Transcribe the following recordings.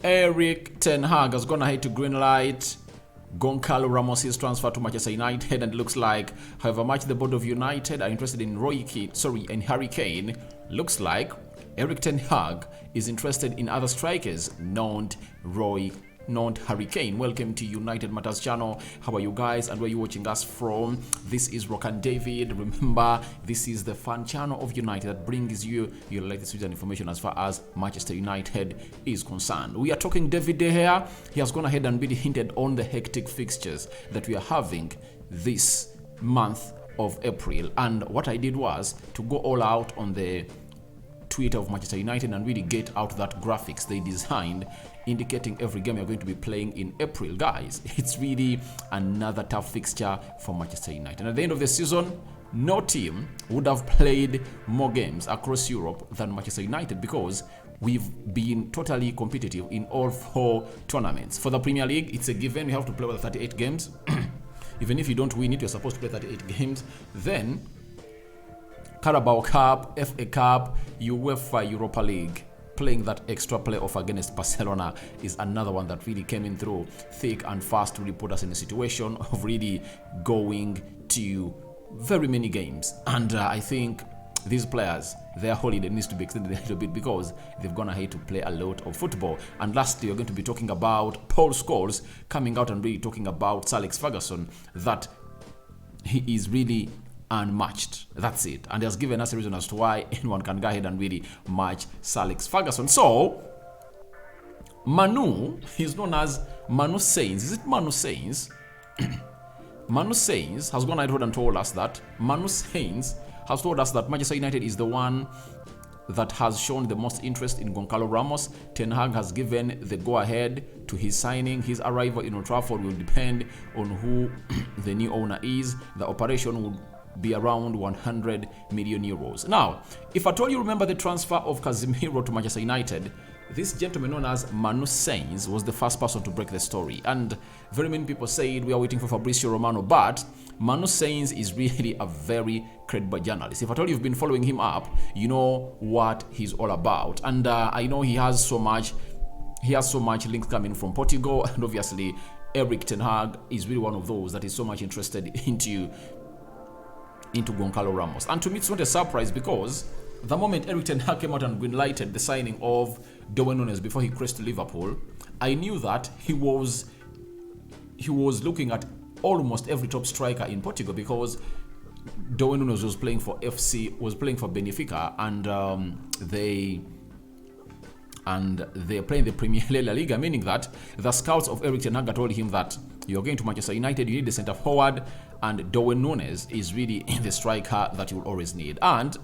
Erik Ten Hag has gone ahead to greenlight Goncalo Ramos' transfer to Manchester United, and it looks like however much the board of United are interested in Harry Kane, looks like Erik Ten Hag is interested in other strikers, not Harry Kane. Welcome to United Matters channel. How are you guys and where are you watching us from? This is Rock and David. Remember, this is the fun channel of United that brings you your latest news and information as far as Manchester United is concerned. We are talking David De Gea. He has gone ahead and really hinted on the hectic fixtures that we are having this month of April, and what I did was to go all out on the Twitter of Manchester United and really get out that graphics they designed indicating every game you're going to be playing in April. Guys, it's really another tough fixture for Manchester United. And at the end of the season, no team would have played more games across Europe than Manchester United, because we've been totally competitive in all 4 tournaments. For the Premier League, it's a given. We have to play with 38 games. Even if you don't win it, you're supposed to play 38 games. Then Carabao Cup, FA Cup, UEFA Europa League, playing that extra playoff against Barcelona is another one that really came in through thick and fast to really put us in a situation of really going to very many games. And I think these players, their holiday needs to be extended a little bit because they've gone ahead to play a lot of football. And lastly, we're going to be talking about Paul Scholes coming out and really talking about Sir Alex Ferguson, that he is really unmatched. That's it. And he has given us a reason as to why anyone can go ahead and really match Sir Alex Ferguson. So, Manu, he's known as Manu Sainz. Is it Manu Sainz? Manu Sainz has gone ahead and told us that Manchester United is the one that has shown the most interest in Goncalo Ramos. Ten Hag has given the go-ahead to his signing. His arrival in Old Trafford will depend on who the new owner is. The operation will be around 100 million euros. Now, if at all you remember the transfer of Casemiro to Manchester United, this gentleman known as Manu Sainz was the first person to break the story. And very many people said we are waiting for Fabrizio Romano, but Manu Sainz is really a very credible journalist. If at all you've been following him up, you know what he's all about. And I know he has so much links coming from Portugal, and obviously Erik Ten Hag is really one of those that is so much interested into Goncalo Ramos. And to me, it's not a surprise, because the moment Erik Ten Hag came out and greenlighted the signing of Darwin Núñez before he crossed to Liverpool, I knew that he was looking at almost every top striker in Portugal, because Darwin Núñez was playing for Benfica, and they're playing the Premier La Liga, meaning that the scouts of Erik Ten Hag told him that you're going to Manchester United, you need a centre forward, and Darwin Núñez is really the striker that you'll always need. And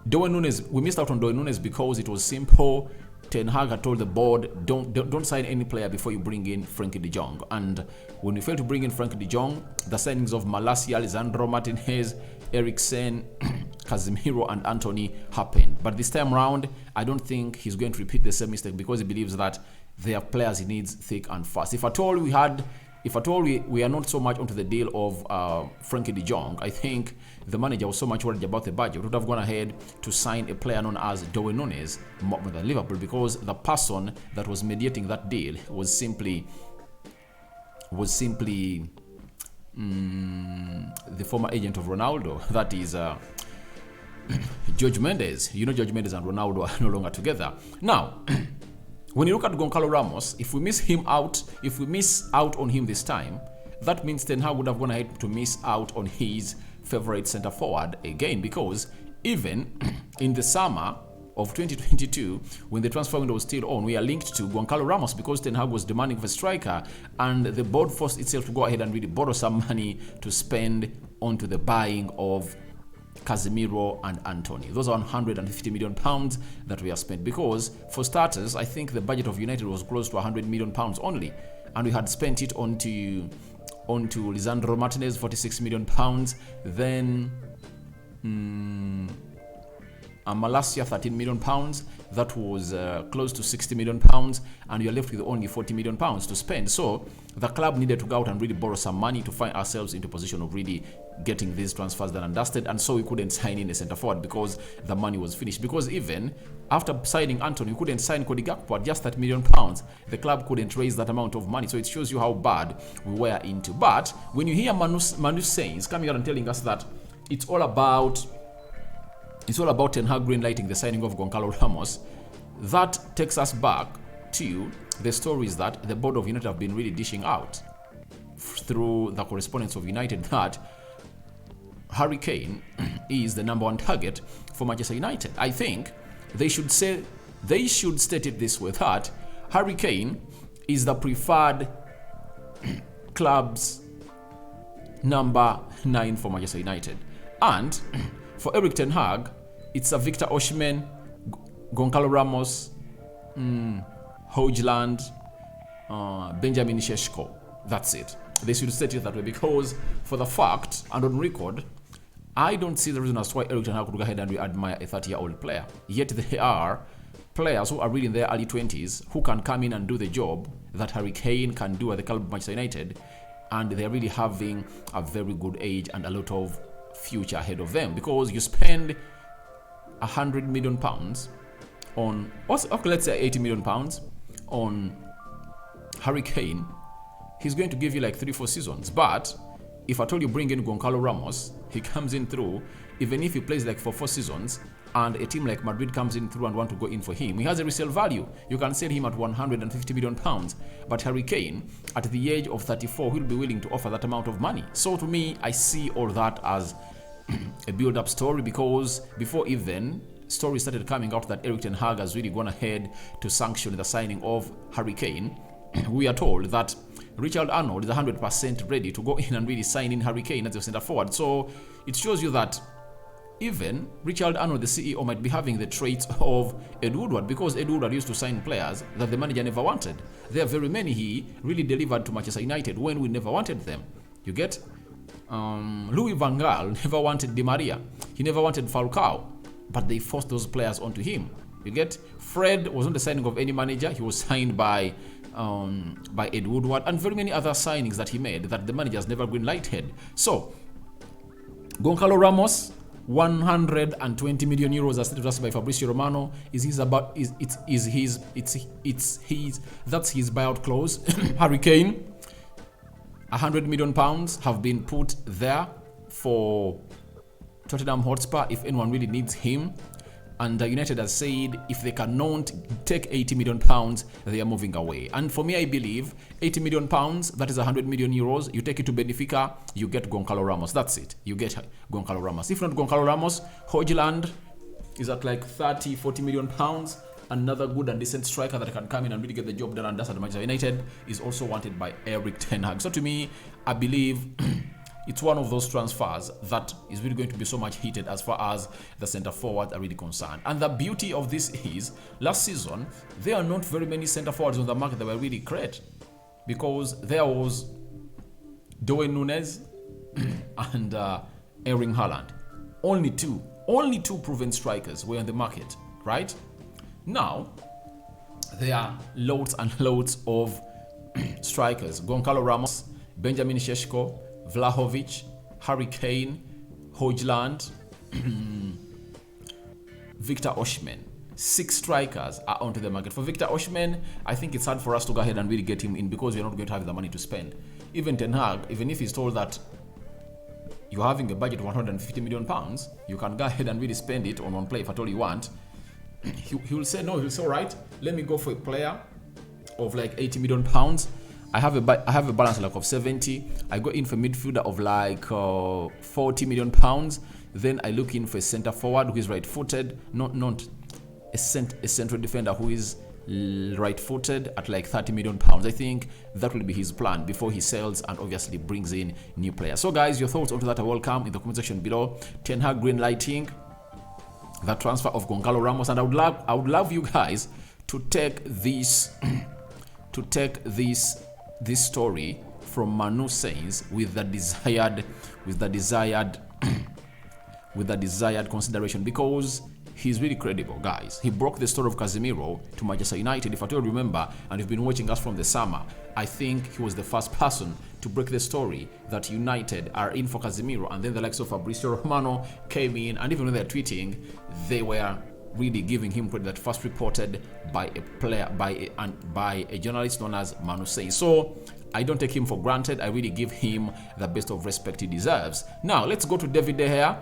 Darwin Núñez, we missed out on Darwin Núñez because it was simple. Ten Hag had told the board, don't sign any player before you bring in Frenkie de Jong. And when we failed to bring in Frenkie de Jong, the signings of Malacia, Lisandro Martinez, Eriksen, Casemiro and Anthony happened. But this time around, I don't think he's going to repeat the same mistake, because he believes that they are players he needs thick and fast. If at all we are not so much onto the deal of Frenkie de Jong, I think the manager was so much worried about the budget, would have gone ahead to sign a player known as Darwin Núñez more than Liverpool, because the person that was mediating that deal was simply the former agent of Ronaldo, that is George Mendes. You know, George Mendes and Ronaldo are no longer together. Now, when you look at Goncalo Ramos, if we miss out on him this time, that means Ten Hag would have gone ahead to miss out on his favorite centre forward again, because even in the summer of 2022, when the transfer window was still on, we are linked to Goncalo Ramos because Ten Hag was demanding for a striker, and the board forced itself to go ahead and really borrow some money to spend onto the buying of Casemiro and Anthony. Those are 150 million pounds that we have spent, because for starters, I think the budget of United was close to 100 million pounds only, and we had spent it onto Lisandro Martinez, 46 million pounds. Then last year 13 million pounds. That was close to 60 million pounds, and you're left with only 40 million pounds to spend. So the club needed to go out and really borrow some money to find ourselves into a position of really getting these transfers done and dusted. And so we couldn't sign in a centre forward because the money was finished. Because even after signing Anthony, we couldn't sign Cody Gakpo at just 30 million pounds. The club couldn't raise that amount of money. So it shows you how bad we were into. But when you hear Manu Sainz coming out and telling us that it's all about Ten Hag greenlighting the signing of Goncalo Ramos, that takes us back to the stories that the board of United have been really dishing out through the correspondence of United, that Harry Kane is the #1 target for Manchester United. I think they should state it this way, that Harry Kane is the preferred club's #9 for Manchester United. And for Erik ten Hag, it's a Victor Osimhen, Goncalo Ramos, Højlund, Benjamin Šeško. That's it. They should state it that way, because for the fact, and on record, I don't see the reason as to why Erik ten Hag could go ahead and admire a 30-year-old player. Yet there are players who are really in their early 20s who can come in and do the job that Harry Kane can do at the club of Manchester United, and they're really having a very good age and a lot of future ahead of them. Because you spend 100 million pounds on, okay, let's say 80 million pounds on Harry Kane, he's going to give you like 3-4 seasons. But if at all you bring in Goncalo Ramos, he comes in through, even if he plays like for 4 seasons, and a team like Madrid comes in through and want to go in for him, he has a resale value. You can sell him at 150 million pounds. But Harry Kane, at the age of 34, he'll be willing to offer that amount of money. So to me, I see all that as a build-up story, because before even stories started coming out that Erik ten Hag has really gone ahead to sanction the signing of Harry Kane, we are told that Richard Arnold is 100% ready to go in and really sign in Harry Kane as a centre forward. So it shows you that even Richard Arnold, the CEO, might be having the traits of Ed Woodward, because Ed Woodward used to sign players that the manager never wanted. There are very many he really delivered to Manchester United when we never wanted them. You get? Louis van Gaal never wanted Di Maria. He never wanted Falcao, but they forced those players onto him. You get? Fred was not the signing of any manager. He was signed by Ed Woodward, and very many other signings that he made that the managers never green-lighted. So Goncalo Ramos, 120 million euros, as stated by Fabrizio Romano, that's his buyout clause. Harry Kane, 100 million pounds have been put there for Tottenham Hotspur if anyone really needs him. And United has said if they cannot take 80 million pounds, they are moving away. And for me, I believe 80 million pounds, that is 100 million euros. You take it to Benfica, you get Goncalo Ramos. That's it. You get Goncalo Ramos. If not Goncalo Ramos, Højlund is at like 30, 40 million pounds. Another good and decent striker that can come in and really get the job done and dust at Manchester United is also wanted by Erik ten Hag. So to me, I believe it's one of those transfers that is really going to be so much heated as far as the centre forwards are really concerned. And the beauty of this is, last season, there are not very many centre forwards on the market that were really great, because there was Darwin Núñez and Erling Haaland. Only two proven strikers were on the market, right? Now, there are loads and loads of strikers. Goncalo Ramos, Benjamin Šeško, Vlahovic, Harry Kane, Højlund, Victor Osimhen. 6 strikers are onto the market. For Victor Osimhen, I think it's hard for us to go ahead and really get him in, because we're not going to have the money to spend. Even Ten Hag, even if he's told that you're having a budget of 150 million pounds, you can go ahead and really spend it on one player if at all you want. He will say no. He'll say, all right, let me go for a player of like 80 million pounds. I have a balance like of 70. I go in for midfielder of like 40 million pounds. Then I look in for a centre forward who is right-footed, not a central defender who is right-footed at like 30 million pounds. I think that will be his plan before he sells and obviously brings in new players. So guys, your thoughts onto that are welcome in the comment section below. Ten Hag green lighting the transfer of Goncalo Ramos, and I would love you guys to take this this story from Manu Sainz with the desired consideration, because he's really credible, guys. He broke the story of Casemiro to Manchester United. If at all remember, and you've been watching us from the summer, I think he was the first person to break the story that United are in for Casemiro, and then the likes of Fabrizio Romano came in, and even when they're tweeting, they were really giving him credit, that first reported by a player, by a journalist known as Manu Sey. So I don't take him for granted. I really give him the best of respect he deserves. Now let's go to David De Gea,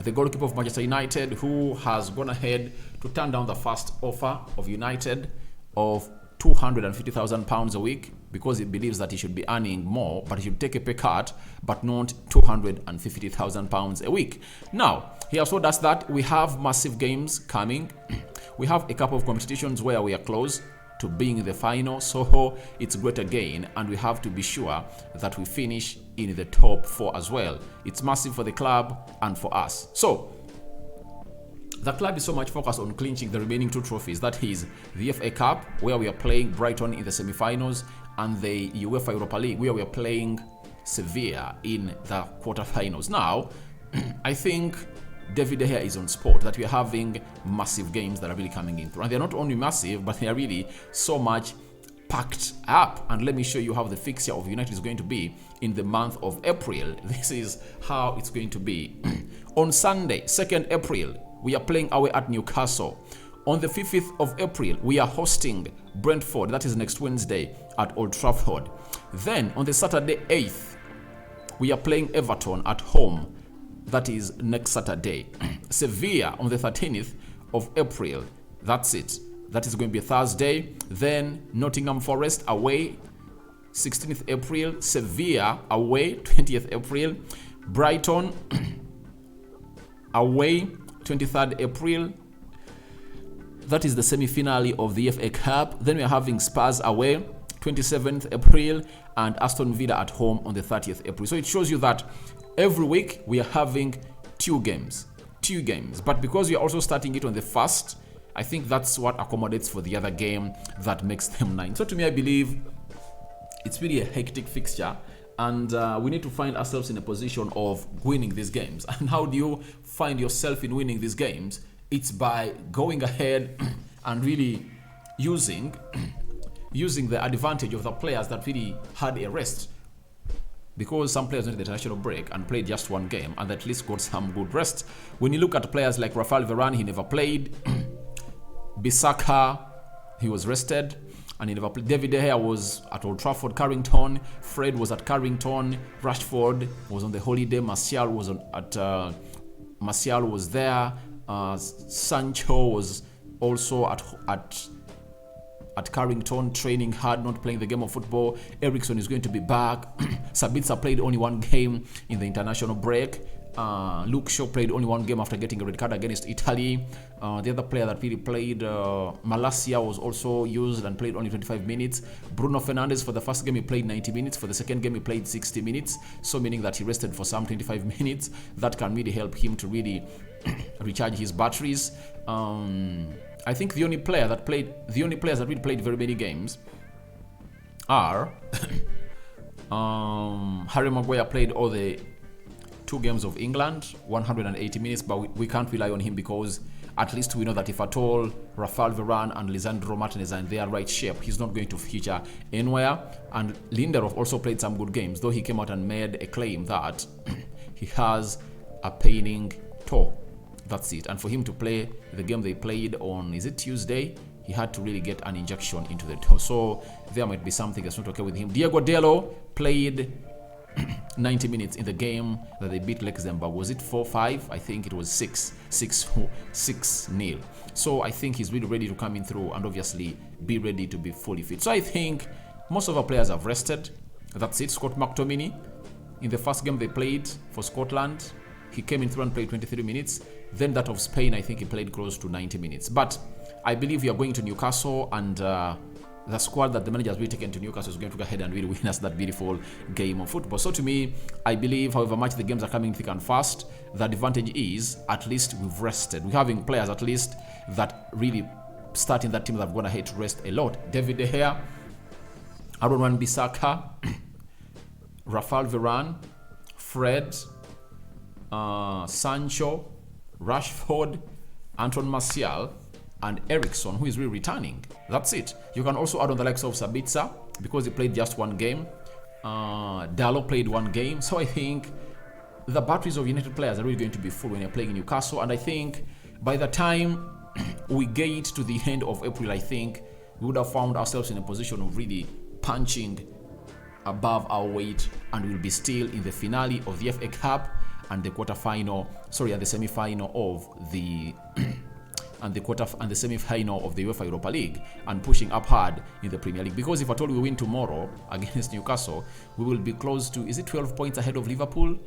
the goalkeeper of Manchester United, who has gone ahead to turn down the first offer of United of £250,000 a week, because he believes that he should be earning more, but he should take a pay cut, but not £250,000 a week. Now, he has told us that we have massive games coming. We have a couple of competitions where we are close to being in the final, so it's great again, and we have to be sure that we finish in the top 4 as well. It's massive for the club and for us. So the club is so much focused on clinching the remaining 2 trophies. That is the FA Cup, where we are playing Brighton in the semi-finals, and the UEFA Europa League, where we are playing Sevilla in the quarter-finals. Now, I think David De Gea is on spot, that we are having massive games that are really coming in through. And they're not only massive, but they are really so much packed up. And let me show you how the fixture of United is going to be in the month of April. This is how it's going to be. On Sunday, 2nd April, we are playing away at Newcastle. On the 5th of April, we are hosting Brentford. That is next Wednesday at Old Trafford. Then on the Saturday 8th, we are playing Everton at home. That is next Saturday. Sevilla on the 13th of April. That's it. That is going to be a Thursday. Then Nottingham Forest away, 16th April. Sevilla away, 20th April. Brighton away, 23rd April. That is the semi-finale of the FA Cup. Then we are having Spurs away, 27th April, and Aston Villa at home on the 30th April. So it shows you that every week we are having 2 games. But because we are also starting it on the 1st, I think that's what accommodates for the other game that makes them 9. So to me, I believe it's really a hectic fixture, and we need to find ourselves in a position of winning these games. And how do you find yourself in winning these games? It's by going ahead and really using the advantage of the players that really had a rest, because some players went to the international break and played just 1 game and at least got some good rest. When you look at players like Rafael Varane, he never played. Bissaka, he was rested and he never played. David De Gea was at Old Trafford, Carrington. Fred was at Carrington. Rashford was on the holiday. Martial was there. Sancho was also at Carrington, training hard, not playing the game of football. Eriksen is going to be back. Sabitzer played only 1 game in the international break. Luke Shaw played only 1 game after getting a red card against Italy. The other player that really played, Malacia, was also used and played only 25 minutes. Bruno Fernandes, for the first game he played 90 minutes. For the second game he played 60 minutes. So meaning that he rested for some 25 minutes. That can really help him to really recharge his batteries. I think the only players that really played very many games are Harry Maguire played all the 2 games of England, 180 minutes, but we can't rely on him, because at least we know that if at all Rafael Varane and Lisandro Martinez are in their right shape, he's not going to feature anywhere. And Lindelof also played some good games, though he came out and made a claim that he has a paining toe. That's it. And for him to play the game they played on, is it Tuesday? He had to really get an injection into the toe. So there might be something that's not okay with him. Diego Dallo played 90 minutes in the game that they beat Luxembourg. Was it 4-5? I think it was 6-0. So I think he's really ready to come in through and obviously be ready to be fully fit. So I think most of our players have rested. That's it. Scott McTominay, in the first game they played for Scotland, he came in through and played 23 minutes. Then that of Spain, I think he played close to 90 minutes. But I believe we are going to Newcastle, and the squad that the manager has really taken to Newcastle is going to go ahead and really win us that beautiful game of football. So to me, I believe however much the games are coming thick and fast, the advantage is at least we've rested. We're having players at least that really start in that team that have gone ahead to rest a lot. David De Gea, Aaron Wan-Bissaka, Rafael Varane, Fred, Sancho, Rashford, Anton Martial, and Eriksson, who is really returning. That's it. You can also add on the likes of Sabitzer because he played just one game. Dalot played one game. So I think the batteries of United players are really going to be full when you're playing in Newcastle. And I think by the time we get to the end of April, I think we would have found ourselves in a position of really punching above our weight, and we'll be still in the finale of the FA Cup and the and the semi-final of the and the semi-final of the UEFA Europa League, and pushing up hard in the Premier League. Because if at all we win tomorrow against Newcastle, we will be close to, is it 12 points ahead of Liverpool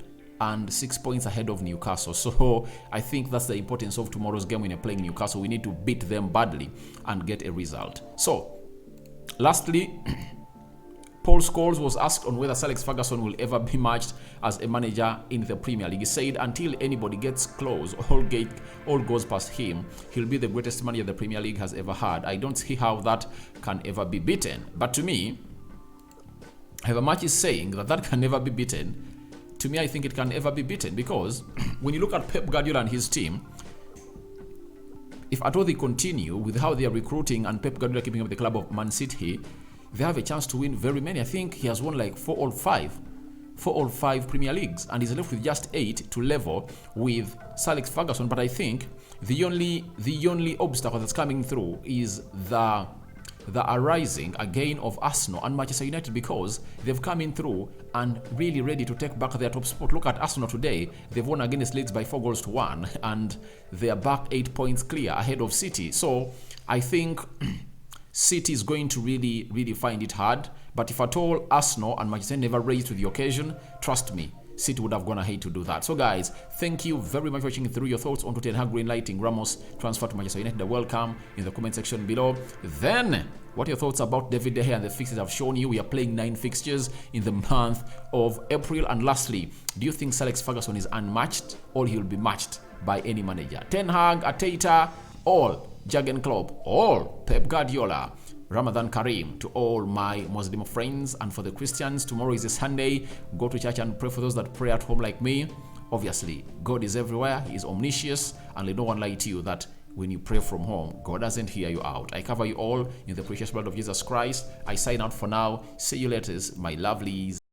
and 6 points ahead of Newcastle. So I think that's the importance of tomorrow's game when you're playing Newcastle. We need to beat them badly and get a result. So lastly, Paul Scholes was asked on whether Sir Alex Ferguson will ever be matched as a manager in the Premier League. He said until anybody gets close, all goes past him, he'll be the greatest manager the Premier League has ever had. I don't see how that can ever be beaten. But to me, however much is saying that can never be beaten, to me I think it can ever be beaten, because when you look at Pep Guardiola and his team, if at all they continue with how they are recruiting and Pep Guardiola keeping up the club of Man City, they have a chance to win very many. I think he has won like 4 or 5 Premier Leagues, and he's left with just 8 to level with Sir Alex Ferguson. But I think the only obstacle that's coming through is the arising again of Arsenal and Manchester United, because they've come in through and really ready to take back their top spot. Look at Arsenal today. They've won against Leeds by 4-1, and they are back 8 points clear ahead of City. So I think City is going to really find it hard. But if at all Arsenal and Manchester never raised to the occasion, trust me, City would have gone ahead to do that. So guys, thank you very much for watching through your thoughts on Ten Hag greenlighting Ramos transfer to Manchester United. Welcome in the comment section below. Then, what are your thoughts about David De Gea and the fixtures I've shown you? We are playing 9 fixtures in the month of April. And lastly, do you think Sir Alex Ferguson is unmatched, or he'll be matched by any manager? Ten Hag, Arteta, all Jurgen Klopp, all Pep Guardiola. Ramadan Kareem to all my Muslim friends, and for the Christians, tomorrow is a Sunday. Go to church and pray for those that pray at home like me. Obviously, God is everywhere. He is omniscient, and let no one lie to you that when you pray from home, God doesn't hear you out. I cover you all in the precious blood of Jesus Christ. I sign out for now. See you later, my lovelies.